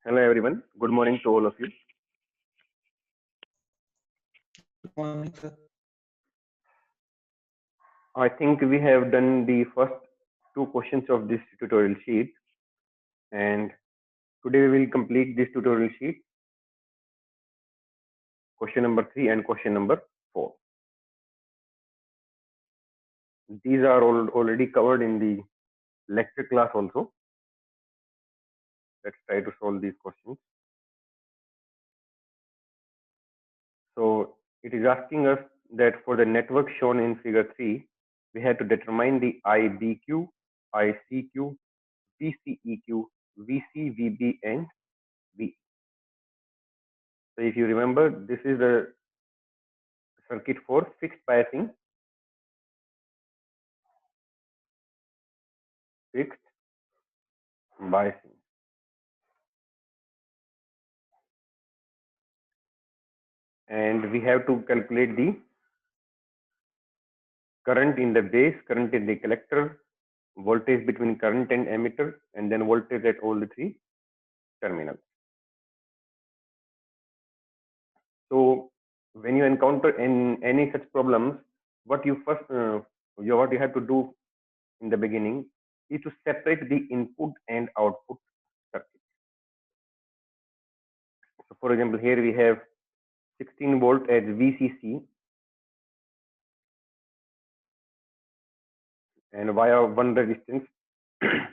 Hello everyone. Good morning to all of you. Good morning, sir. I think we have done the first two questions of this tutorial sheet, and today we will complete this tutorial sheet, question number 3 and question number 4. These are already covered in the lecture class also. Let's try to solve these questions. So it is asking us that for the network shown in figure 3, we have to determine the IBQ, ICQ, VCEQ, VCVB, and V. So if you remember, this is the circuit for fixed biasing. And we have to calculate the current in the base, current in the collector, voltage between current and emitter, and then voltage at all the three terminals. So when you encounter any such problems, what you have to do in the beginning is to separate the input and output circuit. So for example, here we have 16 volt as VCC, and via one resistance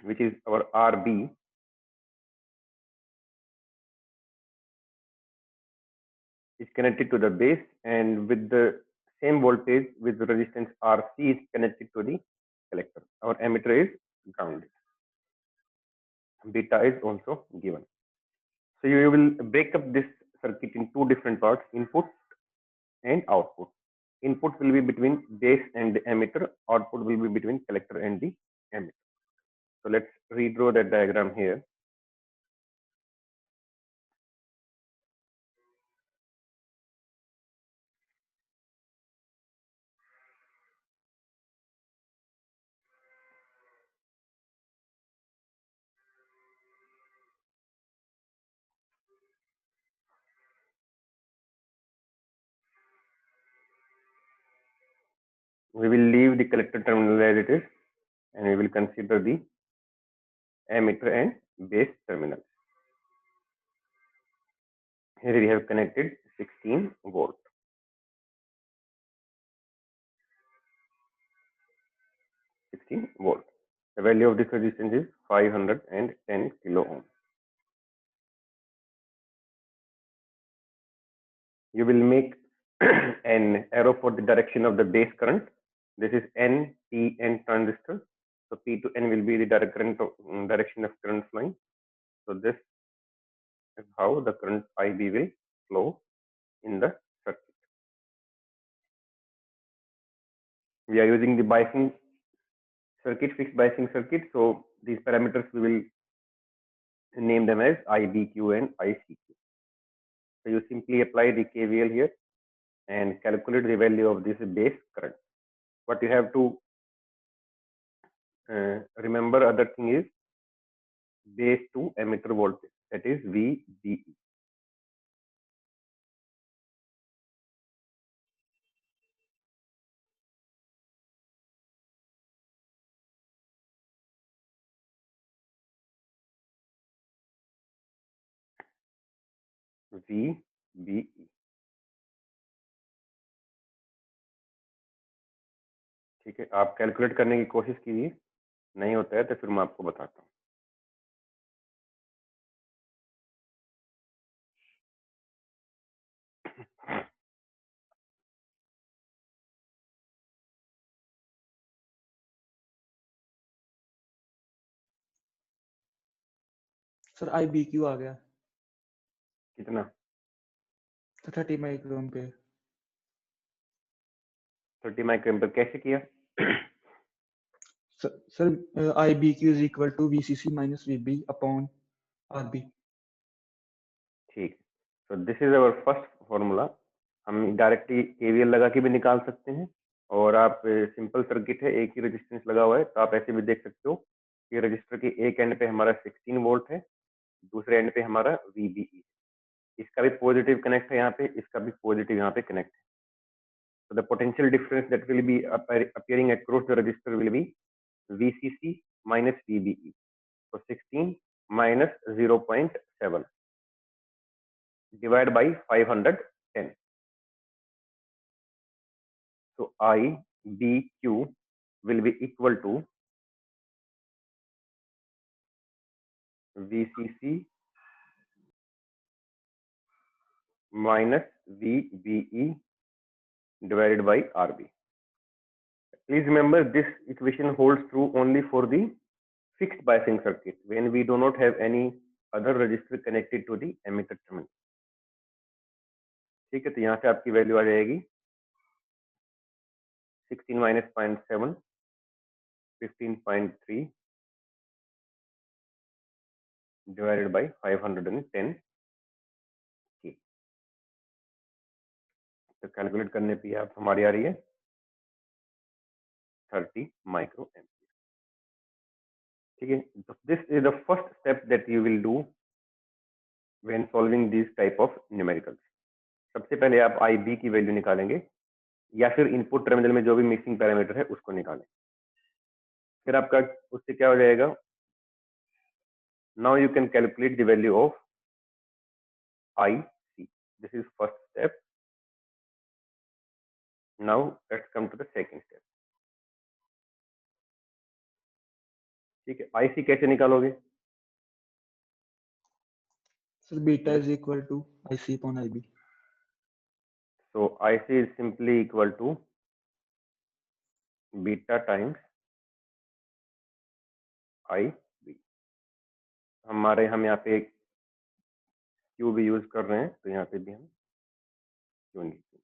which is our RB, is connected to the base, and with the same voltage with the resistance RC is connected to the collector. Our emitter is grounded. Beta is also given. So you will break up this circuit in two different parts, input and output. Input will be between base and the emitter, output will be between collector and the emitter. So let's redraw that diagram here. We will leave the collector terminal as it is, and we will consider the emitter and base terminals. Here we have connected 16 volt. 16 volt. The value of this resistance is 510 kilo ohm. You will make an arrow for the direction of the base current. This is N, P, N transistor. So P to N will be the direction of current flowing. So this is how the current IB will flow in the circuit. We are using the biasing circuit, fixed biasing circuit. So these parameters we will name them as IBQ and ICQ. So you simply apply the KVL here and calculate the value of this base current. What you have to remember other thing is base to emitter voltage, that is VBE. VBE. ठीक है, आप calculate करने की कोशिश कीजिए, नहीं होता है तो फिर मैं आपको बताता हूँ. सर IBQ आ गया कितना? 30 माइक्रोएम्पेयर. 30 माइक्रोएम्पेयर कैसे किया? Sir IBQ is equal to VCC minus VB upon RB. ठीक, so this is our first formula. हम डायरेक्टली KVL लगा के भी निकाल सकते हैं, और आप सिंपल सर्किट है, एक ही रेजिस्टेंस लगा हुआ है, तो आप ऐसे भी देख सकते हो कि रजिस्टर के एक एंड पे हमारा 16 वोल्ट है, दूसरे एंड पे हमारा VBE, इसका भी पॉजिटिव कनेक्ट है यहाँ पे, इसका भी पॉजिटिव यहाँ पे कनेक्ट है. So the potential difference that will be appearing across the resistor will be VCC minus VBE. So 16 minus 0.7 divided by 510. So IBQ will be equal to VCC minus VBE divided by RB. Please remember this equation holds true only for the fixed biasing circuit when we do not have any other resistor connected to the emitter terminal. ठीक है, तो यहाँ से आपकी value आ जाएगी 16 minus 0.7, 15.3 divided by 510 की. तो calculate करने पे आप हमारी आ रही है 30 माइक्रो एम्पियर. ठीक है, तो this is the first step that you will do when solving this type of numericals. सबसे पहले आप IB की वैल्यू निकालेंगे या फिर इनपुट टर्मिनल में जो भी मिक्सिंग पैरामीटर है उसको निकालें. फिर आपका उससे क्या हो जाएगा, now you can calculate the value of IC. This is first step. Now let's come to the second step. ठीक है, IC कैसे निकालोगे? Sir, beta is equal to IC upon IB. So IC is simply equal to beta times IB. हमारे हम यहाँ पे Q भी use कर रहे हैं, तो यहाँ पे भी हम Q लिखेंगे.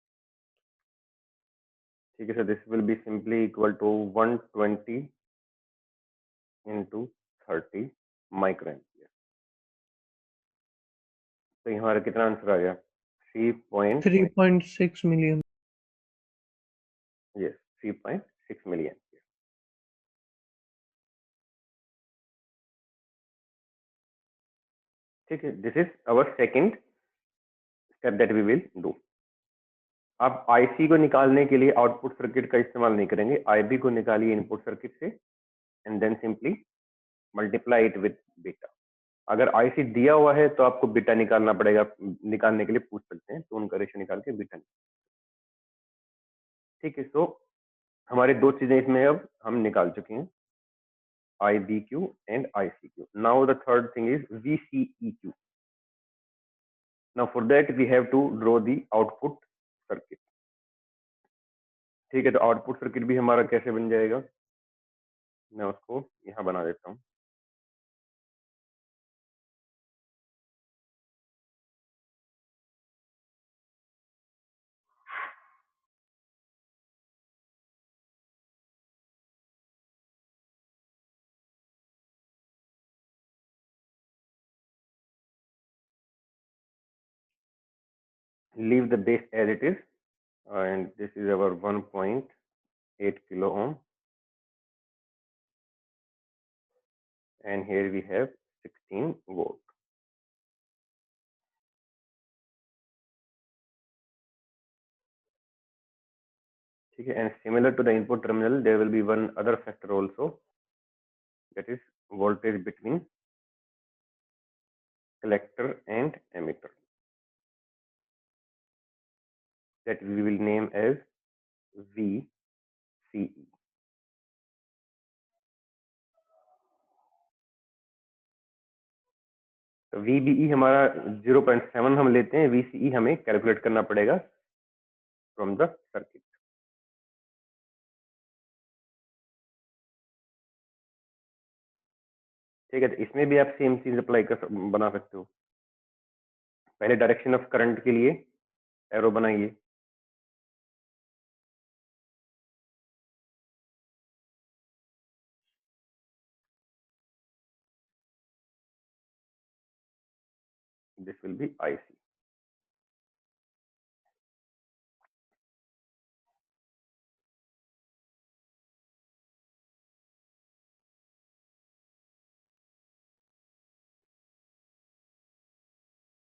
ठीक है sir, this will be simply equal to 120 into 30 micro ampere. तो यहाँ हमारा कितना आंसर आ गया? 3.6 million. Yes, 3.6 million. ठीक है, this is our second step that we will do. आप IC को निकालने के लिए आउटपुट सर्किट का इस्तेमाल नहीं करेंगे, IB को निकालिए इनपुट सर्किट से and then simply multiply it with beta. अगर IC दिया हुआ है तो आपको बीटा निकालना पड़ेगा, निकालने के लिए पूछ सकते हैं, तो उनका रेशियो निकाल के बीटा. ठीक है, सो हमारे दो चीजें इसमें अब हम निकाल चुके हैं, IBQ and ICQ. Now the third thing is VCEQ. Now for that we have to draw the output circuit. ठीक है, तो आउटपुट सर्किट भी हमारा कैसे बन जाएगा, मैं उसको यहाँ बना देता हूँ. Leave the base as it is, and this is our 1.8 kilo ohm, and here we have 16 volt. ठीक है, and similar to the input terminal there will be one other factor also, that is voltage between collector and emitter, that we will name as VCE. तो VBE हमारा 0.7 हम लेते हैं, VCE हमें calculate करना पड़ेगा फ्रॉम द सर्किट. ठीक है, तो इसमें भी आप सेम चीज अप्लाई कर बना सकते हो. पहले डायरेक्शन ऑफ करंट के लिए एरो बनाइए. This will be IC.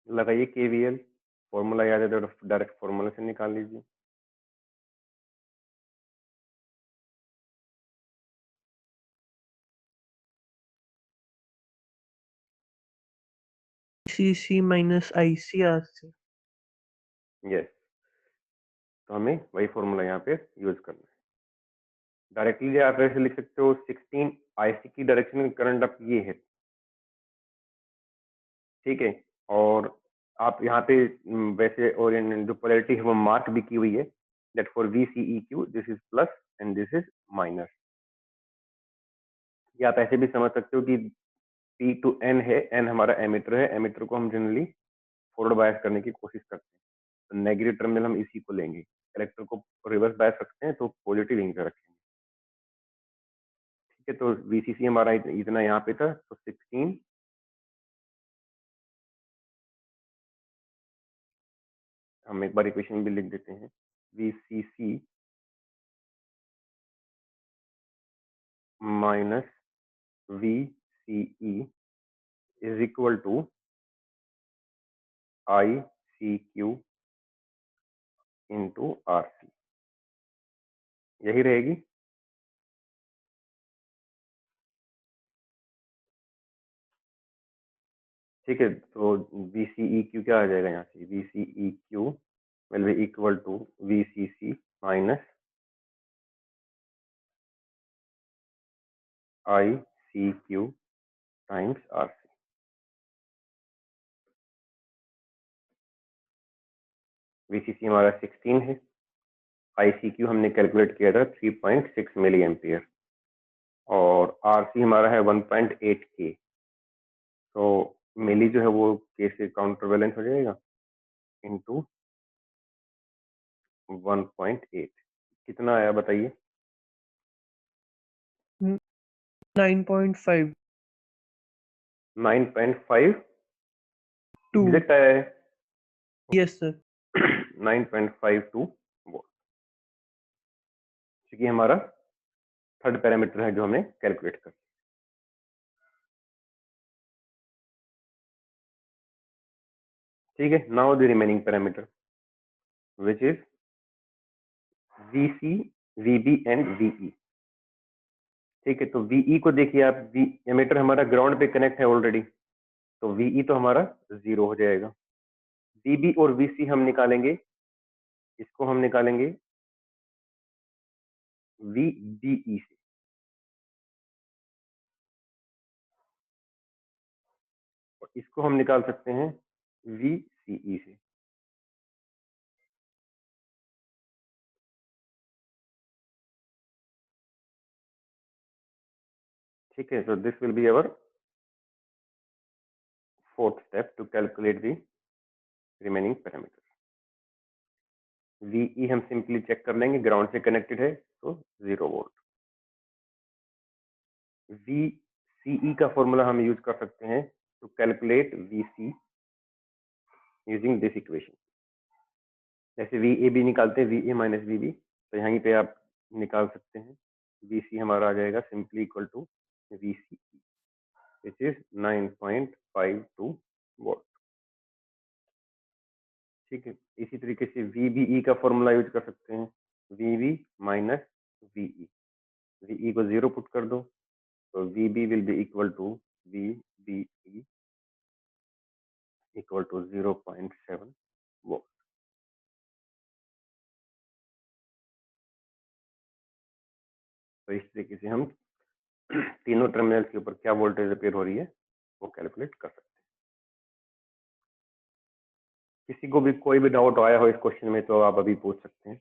लगाइए KVL, फॉर्मूला याद है तो डायरेक्ट फॉर्मूला से निकाल लीजिए। CC माइनस ICR से। यस, तो हमें वही फॉर्मूला यहाँ पे यूज करना है। डायरेक्टली आप ऐसे लिख सकते हो 16 IC की डायरेक्शन में करंट अब ये है, ठीक है। और आप यहाँ पे वैसे ओरिएंट जो पोलैरिटी है वो मार्क भी की हुई है, that for VCEQ this is plus and this is minus. या आप ऐसे भी समझ सकते हो कि P to N है, N हमारा एमीटर है, एमीटर को हम जनरली फॉरवर्ड बायस करने की कोशिश करते हैं, तो नेगेटिव टर्मिनल हम इसी को लेंगे। इलेक्टर को रिवर्स बायस रखते हैं तो पॉजिटिव यहीं पे रखेंगे, ठीक है। तो VCC हमारा इतना यहाँ पे था, तो 16 हम एक बार इक्वेशन भी लिख देते हैं, VCC minus VCE is equal to ICQ into RC, यही रहेगी। ठीक है, तो VCEQ क्या आ जाएगा यहाँ से, VCEQ will be equal to VCC minus ICQ times RC। VCC हमारा 16 है, ICQ हमने कैलकुलेट किया था 3.6 मिली एम्पियर, और RC हमारा है 1.8 K। तो मिली जो है वो K से काउंटर बैलेंस हो जाएगा इंटू 1.8, कितना आया बताइए। 9.5 9.52 2 एग्जैक्ट आया है। Yes sir. 9.52 वोल्ट, क्योंकि हमारा थर्ड पैरामीटर है जो हमने कैलकुलेट कर। ठीक है, now the remaining parameter which is VC, VB and VE। ठीक है, तो VE को देखिए आप, एमीटर हमारा ग्राउंड पे कनेक्ट है ऑलरेडी, तो VE तो हमारा 0 हो जाएगा। VB और VC हम निकालेंगे, इसको हम निकालेंगे VBE से, और इसको हम निकाल सकते हैं VCE से। ठीक है, so this will be our fourth step to calculate the remaining parameters। VE हम सिंपली चेक कर लेंगे, ग्राउंड से कनेक्टेड है तो 0 वोल्ट। VCE का फॉर्मूला हम यूज कर सकते हैं to calculate VC using this equation. जैसे VAB निकालते हैं, VA माइनस VB, तो यहीं पे आप निकाल सकते हैं। VC हमारा आ जाएगा simply equal to VCE which is 9.52 volt. ठीक है, इसी तरीके से VBE का फॉर्मूला यूज कर सकते हैं, VB माइनस VE, VE को 0 पुट कर दो, तो VB will be equal to VBE equal to 0.7 volt. तो इस तरीके से हम तीनों टर्मिनल्स के ऊपर क्या वोल्टेज अपेयर हो रही है वो कैलकुलेट कर सकते हैं। किसी को भी कोई भी डाउट आया हो इस क्वेश्चन में तो आप अभी पूछ सकते हैं।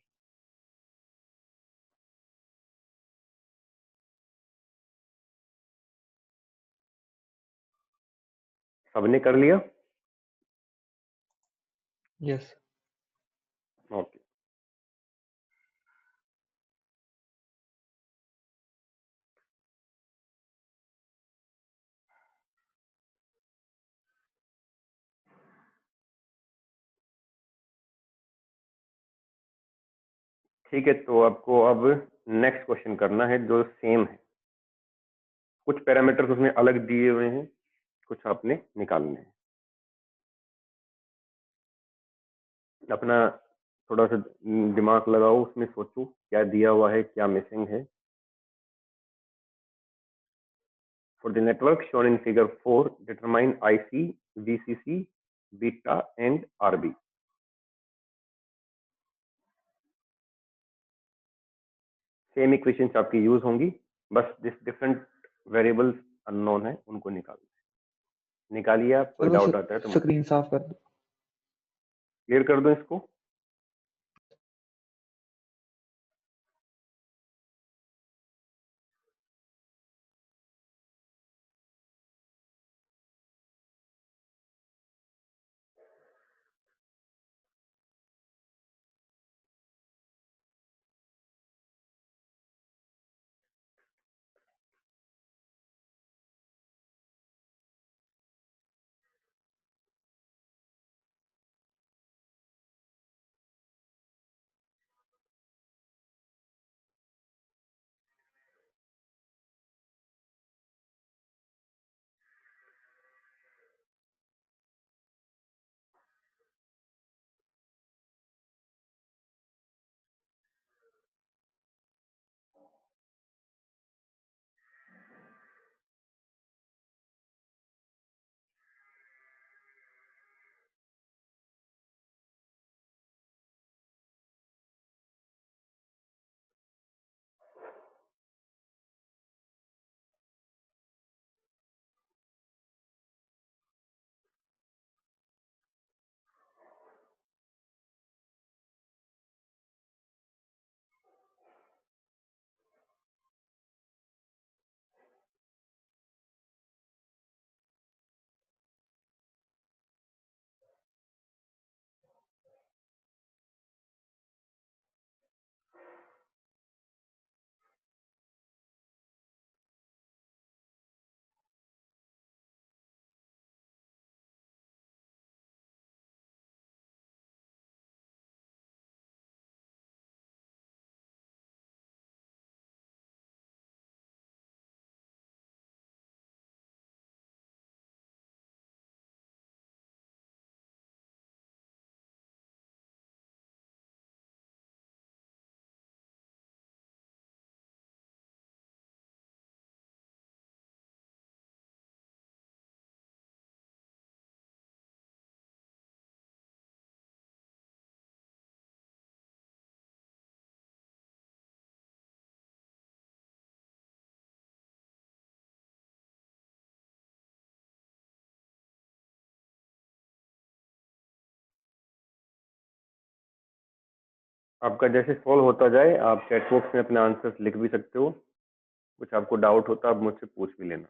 सबने कर लिया? Yes. ओके, ठीक है, तो आपको अब नेक्स्ट क्वेश्चन करना है जो सेम है, कुछ पैरामीटर्स उसमें अलग दिए हुए हैं, कुछ आपने निकालने हैं। अपना थोड़ा सा दिमाग लगाओ, उसमें सोचो क्या दिया हुआ है, क्या मिसिंग है। For the network shown in figure 4, determine IC, VCC, beta and RB. Same equations आपकी यूज होंगी, बस डिफरेंट वेरिएबल्स अननोन है, उनको निकालिए आप। कोई सर वो डाउट आता है तो स्क्रीन साफ कर दो। क्लियर कर दो इसको। आपका जैसे सॉल्व होता जाए आप चैट बॉक्स में अपने आंसर्स लिख भी सकते हो। कुछ आपको डाउट होता है आप मुझसे पूछ भी लेना।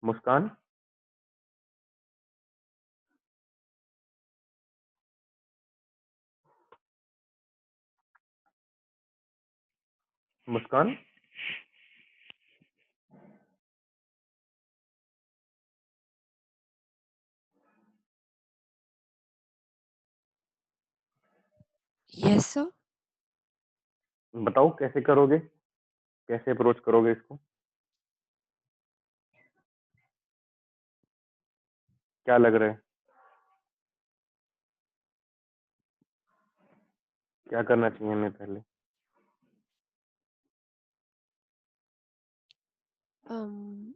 मुस्कान, मुस्कान, Yes, sir. बताओ कैसे करोगे, कैसे अप्रोच करोगे इसको, क्या लग रहा है, क्या करना चाहिए हमें पहले? Um,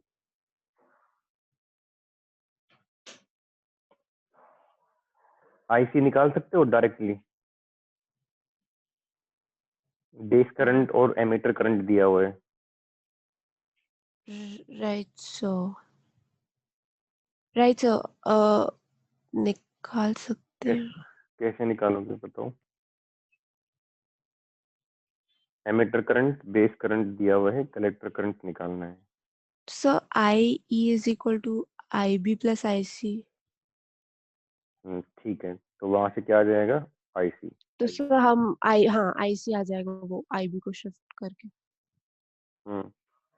आईसी निकाल सकते हो डायरेक्टली, बेस करंट और एमीटर करंट दिया हुआ है। right, so. Right, sir. निकाल सकते कैसे हैं. कैसे निकालोगे बताओ? एमीटर करंट, बेस करंट दिया हुआ है, कलेक्टर करंट निकालना है। So IE is equal to IB plus IC. ठीक है, तो वहां से क्या आ जाएगा? आईसी। तो सर हम हाँ IC आ जाएगा वो IB को शिफ्ट करके.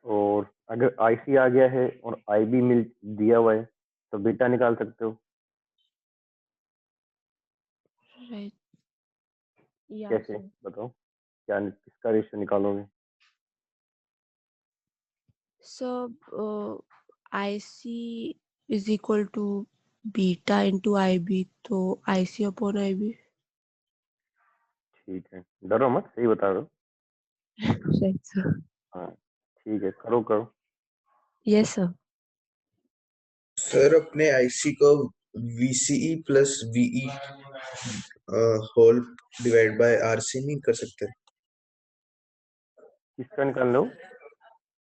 और अगर आईसी आ गया है और आईबी मिल दिया हुआ है तो बीटा निकाल सकते हो। Right. Yeah, कैसे sir. बताओ, क्या किसका रेशियो निकालोगे? So IC is equal to beta into IB, तो IC upon IB. ठीक है, डरो मत, सही बता रहे हो। Right, sir. हाँ ठीक है, करो करो। Yes, sir. सर अपने आईसी को VCE plus VE whole divide by RC नहीं कर सकते? किसका निकाल लो?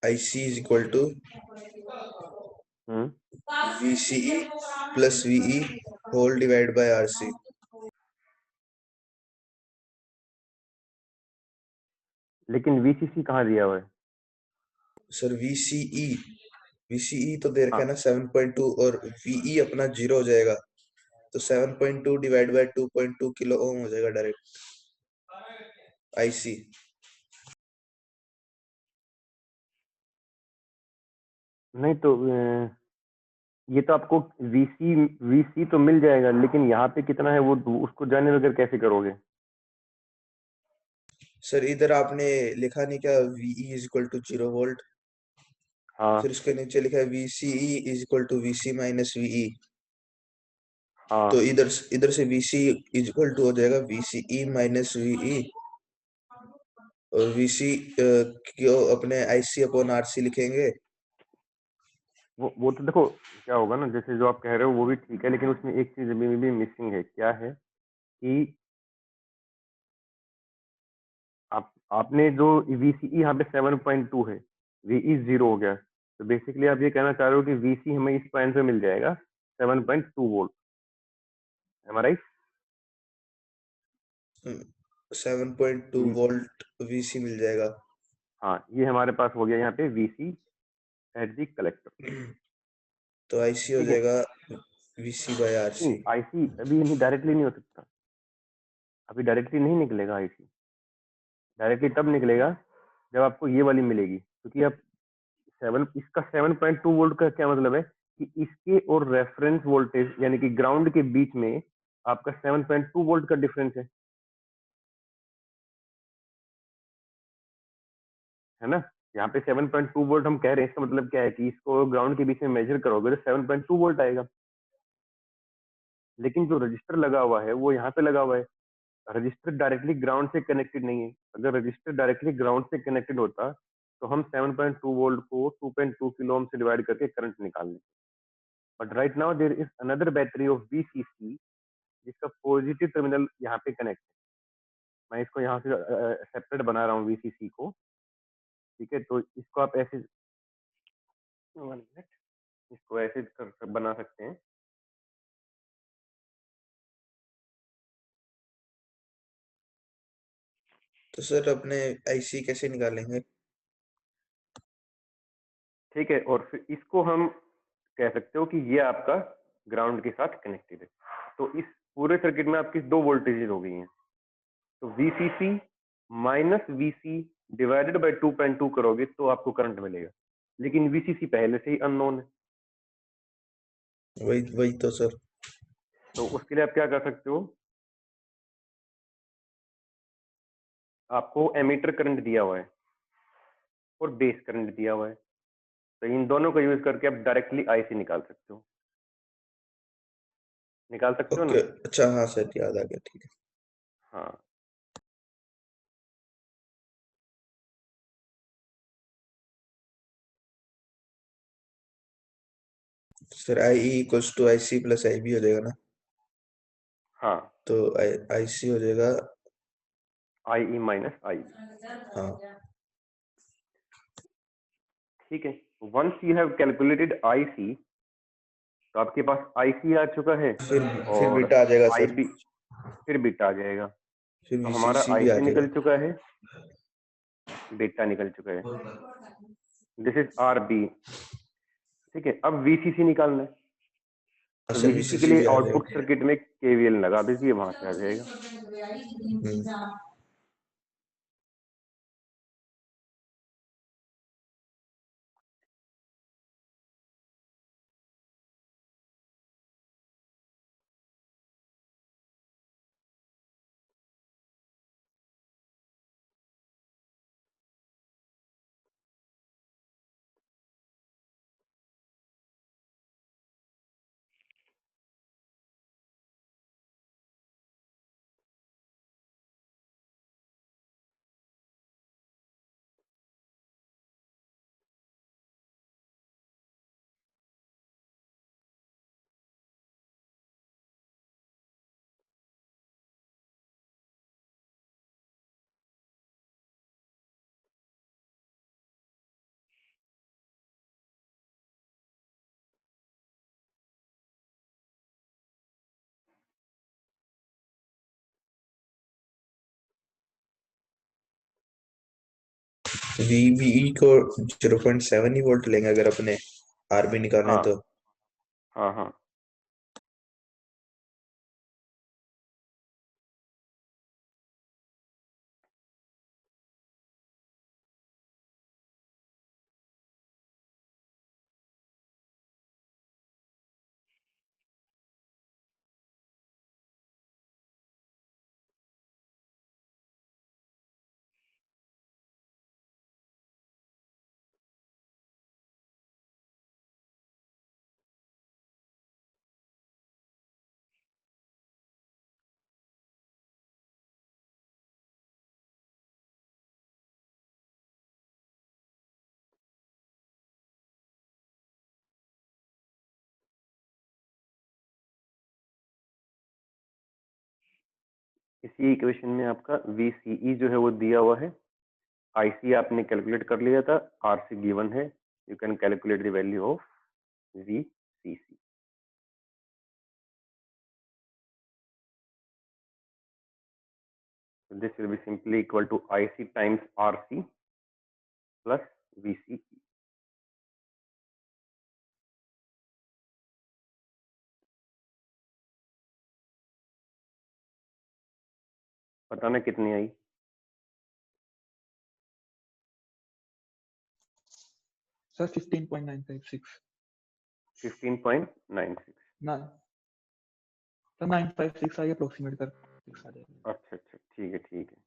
IC is equal to hmm VCE plus VE whole divide by RC। लेकिन वीसीसी कहाँ दिया हुआ है? सर VCE तो दे रखा है हाँ, ना 7.2 और VE अपना 0 हो जाएगा तो 7.2 डिवाइड बाय 2.2 किलो ओम हो जाएगा डायरेक्ट IC। नहीं तो ये तो आपको वीसी वीसी तो मिल जाएगा, लेकिन यहाँ पे कितना है वो उसको जाने बगैर कैसे करोगे? सर इधर आपने लिखा नहीं क्या VE is equal to 0 volt, हाँ फिर इसके नीचे लिखा है VCE is equal to VC minus VE, हाँ, तो इधर से VC इज इक्वल टू हो जाएगा VCE माइनस VE और VC को अपने IC अपॉन RC लिखेंगे। वो तो देखो क्या होगा ना, जैसे जो आप कह रहे हो वो भी ठीक है, लेकिन उसमें एक चीज अभी भी मिसिंग है। क्या है कि आपने जो VCE यहाँ पे 7.2 है, VE 0 हो गया, तो बेसिकली आप ये कहना चाह रहे हो कि VC हमें इस पॉइंट पे मिल जाएगा 7.2 वोल्ट, एम आई राइट? 7.2 वोल्ट VC मिल जाएगा। हाँ, ये हमारे पास हो गया यहाँ पे VC एट द कलेक्टर। तो IC हो ठीक है, जाएगा VC बाय नहीं RC। आईसी अभी नहीं, डायरेक्टली नहीं हो सकता, अभी डायरेक्टली नहीं निकलेगा आईसी। डायरेक्टली तब निकलेगा जब आपको ये वाली मिलेगी, क्योंकि आप इसका 7.2 वोल्ट का क्या मतलब है कि इसके और रेफरेंस वोल्टेज यानी कि ग्राउंड के बीच में आपका 7.2 वोल्ट का डिफरेंस है ना। यहाँ पे 7.2 वोल्ट हम कह रहे हैं, इसका मतलब क्या है कि इसको ग्राउंड के बीच में मेजर करोगे तो 7.2 वोल्ट आएगा। लेकिन जो रजिस्टर लगा हुआ है वो यहाँ पे लगा हुआ है, रजिस्टर डायरेक्टली ग्राउंड से कनेक्टेड नहीं है। अगर रजिस्टर डायरेक्टली ग्राउंड से कनेक्टेड होता तो हम 7.2 वोल्ट को 2.2 किलो ओम से डिवाइड करके करंट निकाल लेते। But right now there is another battery of VCC जिसका पॉजिटिव टर्मिनल यहाँ पे कनेक्ट है। मैं इसको यहाँ से सेपरेट बना रहा हूँ VCC को। ठीक है, तो इसको आप ऐसे 1 मिनट, इसको ऐसे बना सकते हैं। तो सर अपने IC कैसे निकालेंगे? ठीक है, और फिर इसको हम कह सकते हो कि ये आपका ग्राउंड के साथ कनेक्टेड है। तो इस पूरे सर्किट में आपकी 2 वोल्टेजेस हो गई हैं। तो VCC minus VC divided by 2.2 करोगे तो आपको करंट मिलेगा, लेकिन VCC पहले से ही अननोन है। वही तो सर। तो उसके लिए आप क्या कर सकते हो, आपको एमीटर करंट दिया हुआ है और बेस करंट दिया हुआ है, तो इन दोनों का यूज करके आप डायरेक्टली IC निकाल सकते हो। निकाल सकते हो ओके, ना? अच्छा हाँ सर, याद आ गया, ठीक है। हाँ, sir IE equals to IC plus IB हो जाएगा ना? हाँ, तो IC हो जाएगा। IE minus I। हाँ ठीक है, once you have calculated IC, तो आपके पास IC आ चुका है फिर और बीटा आ जाएगा सर। IB फिर बीटा आ जाएगा। फिर तो हमारा VCC भी आ IC निकल जाएगा। चुका है, बीटा निकल चुका है। This is RB। ठीक है, अब VCC निकालना है। तो सर VCC के VCC लिए भी आ आउटपुट जाएगा। सर्किट में KVL लगा दीजिए, वहां से आ जाएगा। VBE को 0.7 ही वोल्ट लेंगे अगर अपने RB निकालना है हाँ, तो। हाँ, हाँ, इसी इक्वेशन में आपका VCE जो है वो दिया हुआ है, IC आपने कैलकुलेट कर लिया था, RC गिवन है, you can calculate the value of VCC। This will be simply equal to IC times RC plus VCE। बताना कितनी आई? सर 15.956 15.96। ना सर 956 आई अप्रोक्सीमेट कर 6 आ जाएगा। अच्छा, अच्छा, ठीक है, ठीक है।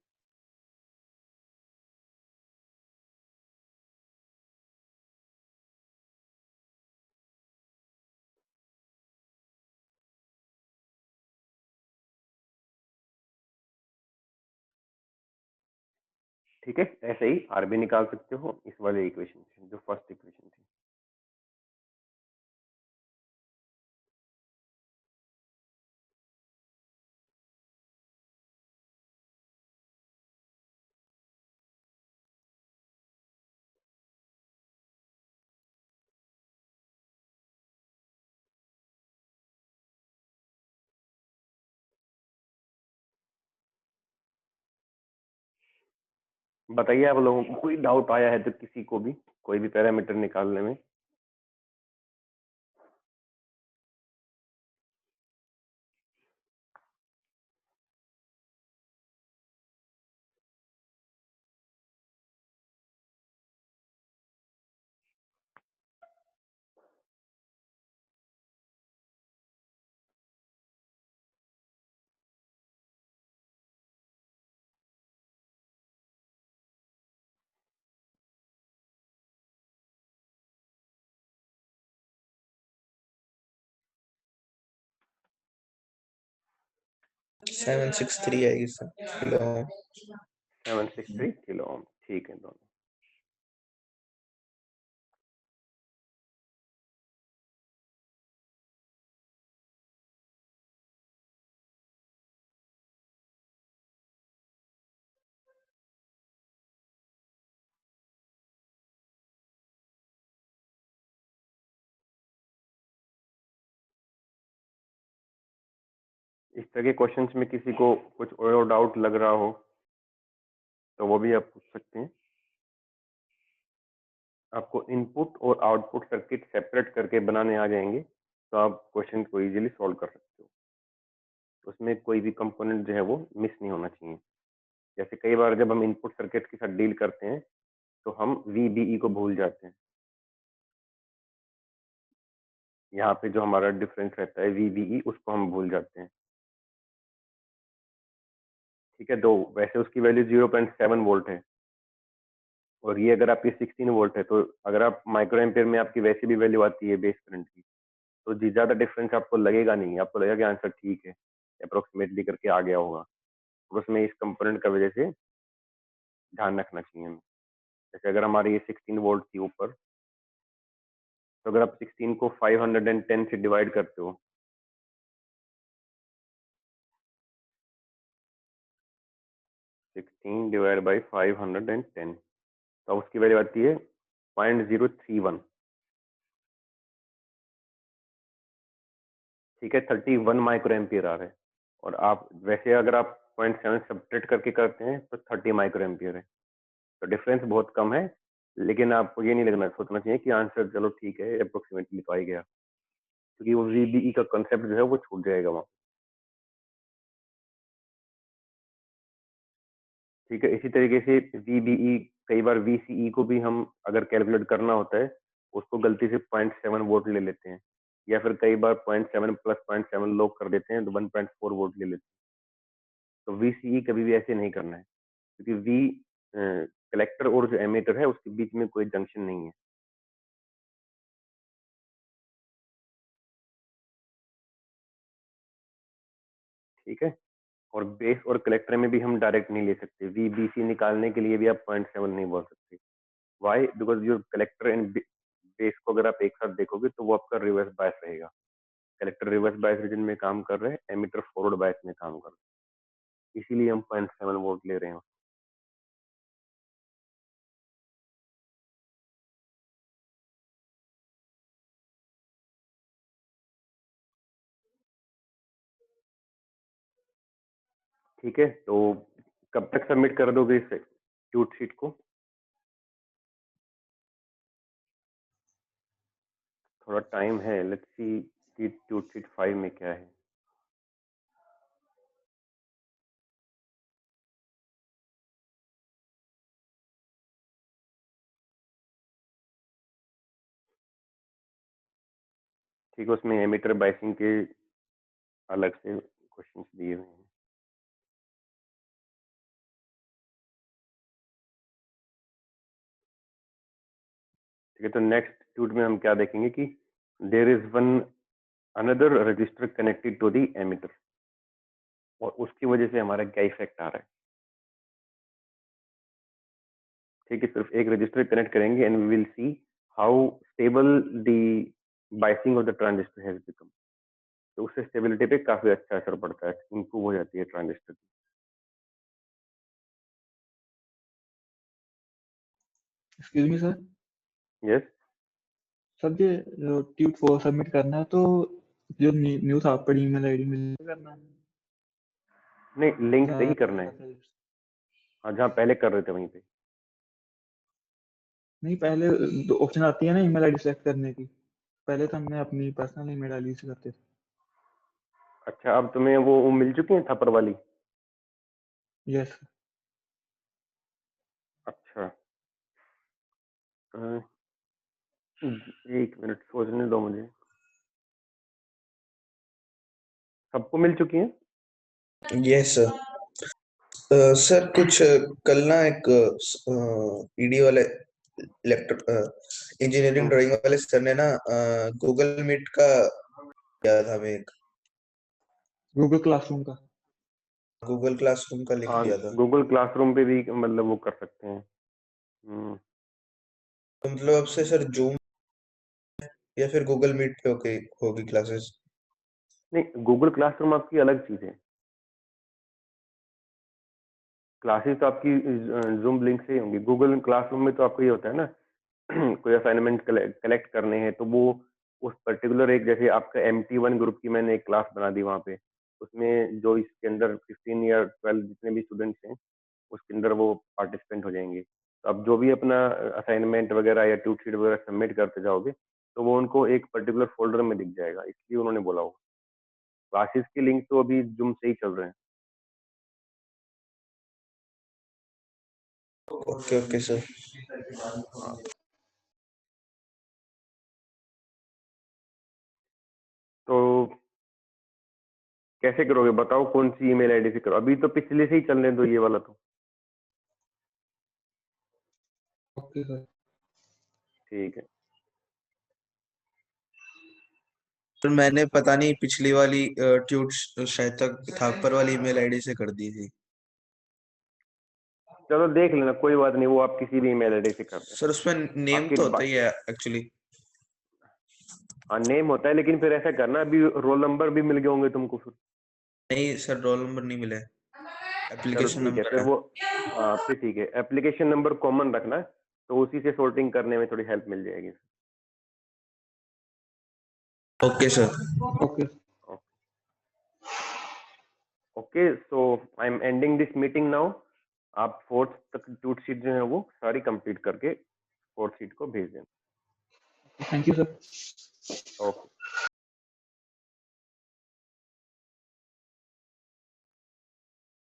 ठीक है, ऐसे ही RB निकाल सकते हो इस वाले इक्वेशन से, जो फर्स्ट इक्वेशन थी। बताइए आप लोगों को कोई डाउट आया है तो, किसी को भी कोई भी पैरामीटर निकालने में। 763 आएगी sir kilo ohm. 763 kilo ohm, ठीक है दोनों। इस तरह के क्वेश्चंस में किसी को कुछ और डाउट लग रहा हो तो वो भी आप पूछ सकते हैं। आपको इनपुट और आउटपुट सर्किट सेपरेट करके बनाने आ जाएंगे तो आप क्वेश्चन को इजीली सॉल्व कर सकते हो। उसमें कोई भी कंपोनेंट जो है वो मिस नहीं होना चाहिए। जैसे कई बार जब हम इनपुट सर्किट के साथ डील करते हैं तो हम VBE को भूल जाते हैं। यहाँ पे जो हमारा डिफरेंस रहता है VBE, उसको हम भूल जाते हैं। ठीक है, तो वैसे उसकी वैल्यू 0.7 वोल्ट है और ये अगर आपकी 16 वोल्ट है, तो अगर आप माइक्रो एम्पियर में आपकी वैसे भी वैल्यू आती है बेस करंट की, तो ज्यादा डिफरेंस आपको लगेगा नहीं, आपको लगेगा कि आंसर ठीक है, अप्रोक्सीमेटली करके आ गया होगा। तो उसमें इस कंपोनेंट का वजह से ध्यान रखना चाहिए हमें। जैसे अगर हमारी ये 16 वोल्ट थी ऊपर, तो अगर आप 16 को 510 से डिवाइड करते हो, सिक्सटीन डिवाइड बाई 510, तो उसकी वैल्यू आती है 0.031। ठीक है, 31 माइक्रो एम्पियर आ रहा है, और आप वैसे अगर आप 0.7 सब्ट्रैक्ट करके करते हैं तो 30 माइक्रो एम्पियर है। तो डिफरेंस बहुत कम है, लेकिन आपको ये नहीं लगना सोचना चाहिए कि आंसर चलो ठीक है अप्रोक्सीमेटली तो आ ही गया, क्योंकि वो VBE का कंसेप्ट जो है वो छूट जाएगा वहाँ। ठीक है, इसी तरीके से VBE, कई बार VCE को भी हम अगर कैलकुलेट करना होता है, उसको गलती से 0.7 वोल्ट ले लेते हैं, या फिर कई बार 0.7 प्लस 0.7 लोग कर देते हैं तो 1.4 वोल्ट ले लेते हैं। तो VCE कभी भी ऐसे नहीं करना है, क्योंकि V कलेक्टर और जो एमीटर है उसके बीच में कोई जंक्शन नहीं है। ठीक है, और बेस और कलेक्टर में भी हम डायरेक्ट नहीं ले सकते। VBC निकालने के लिए भी आप 0.7 नहीं बोल सकते। वाई? बिकॉज जो कलेक्टर एंड बेस को अगर आप एक साथ देखोगे तो वो आपका रिवर्स बायस रहेगा। कलेक्टर रिवर्स बायस रीजन में काम कर रहे हैं, एमीटर फॉरवर्ड बायस में काम कर रहे हैं, इसीलिए हम 0.7 वोल्ट ले रहे हैं। ठीक है, तो कब तक सबमिट कर दोगे इस ट्यूट शीट को? थोड़ा टाइम है, लेट्स सी कि ट्यूट शीट 5 में क्या है। ठीक है, उसमें एमीटर बायसिंग के अलग से क्वेश्चंस दिए हुए हैं। ठीक है, तो नेक्स्ट ट्यूट में हम क्या देखेंगे कि there is one another resistor connected to the ammeter, और उसकी वजह से हमारा क्या इफेक्ट आ रहा है। ठीक है, सिर्फ एक रजिस्टर कनेक्ट करेंगे and we will see how stable the biasing of the transistor has become. तो उससे स्टेबिलिटी पे काफी अच्छा असर पड़ता है, इंप्रूव हो जाती है ट्रांजिस्टर की। Excuse me sir. Yes, sir ये जो ट्यूब को सबमिट करना है तो जो न्यू था पर ईमेल आईडी में करना है नहीं लिंक से ही या करना है। हाँ, जहाँ पहले कर रहे थे वहीं पे। नहीं, पहले दो ऑप्शन आती है ना ईमेल आईडी सेलेक्ट करने की। पहले तो हमने अपनी पर्सनल ईमेल आईडी से करते थे। अच्छा, अब तुम्हें वो मिल चुकी है थप्पर वाली? यस। अच्छा, एक मिनट सोचने दो मुझे। सबको मिल चुकी है? Yes sir. सर कुछ कल ना एक पीडी वाले लैपटॉप इंजीनियरिंग ड्राइंग वाले सर ने ना गूगल मीट का किया था हमें एक। गूगल क्लासरूम का। गूगल क्लासरूम का लिख दिया था। गूगल क्लासरूम पे भी मतलब वो कर सकते हैं। तो मतलब अब से सर जूम या फिर गूगल मीट पे होगी क्लासेस? नहीं, गूगल क्लासरूम आपकी अलग चीज है। क्लासेस तो आपकी जूम लिंक से ही होंगी। गूगल क्लासरूम में तो आपको ये होता है ना कोई असाइनमेंट कलेक्ट करने हैं तो वो उस पर्टिकुलर एक, जैसे आपका MT1 ग्रुप की मैंने एक क्लास बना दी वहाँ पे, उसमें जो इसके अंदर 15 या 12 जितने भी स्टूडेंट्स हैं उसके अंदर वो पार्टिसिपेंट हो जाएंगे। तो अब जो भी अपना असाइनमेंट वगैरह या ट्यूट शीट वगैरह सबमिट करते जाओगे तो वो उनको एक पर्टिकुलर फोल्डर में दिख जाएगा, इसलिए उन्होंने बोला होगा। क्लासेस की लिंक तो अभी जूम से ही चल रहे हैं। Okay okay sir. हाँ, तो कैसे करोगे बताओ, कौन सी ईमेल आईडी से करो? अभी तो पिछले से ही चलने दो ये वाला तो। Okay sir. ठीक है। सर मैंने पता नहीं पिछली वाली ट्यूट शायद तक थापर वाली ईमेल आईडी से कर दी थी। चलो देख लेना, कोई बात नहीं, वो आप किसी भी ईमेल आईडी से कर देना। सर उसमें नेम आपकी तो होता ही है एक्चुअली। हाँ, नेम होता है, लेकिन फिर ऐसा करना, अभी रोल नंबर भी मिल गए होंगे तुमको फिर। नहीं सर रोल नंबर नहीं मिले, चलो एप्लीकेशन ठीक है, नंबर फिर है। वो हाँ फिर ठीक है, एप्लीकेशन नंबर कॉमन रखना, तो उसी से सॉर्टिंग करने में थोड़ी हेल्प मिल जाएगी। Okay sir. Okay okay, so I am ending this meeting now. आप 4th तक ट्यूट शीट जो है वो सारी कंप्लीट करके 4th शीट को भेज दें। Thank you sir. ओके।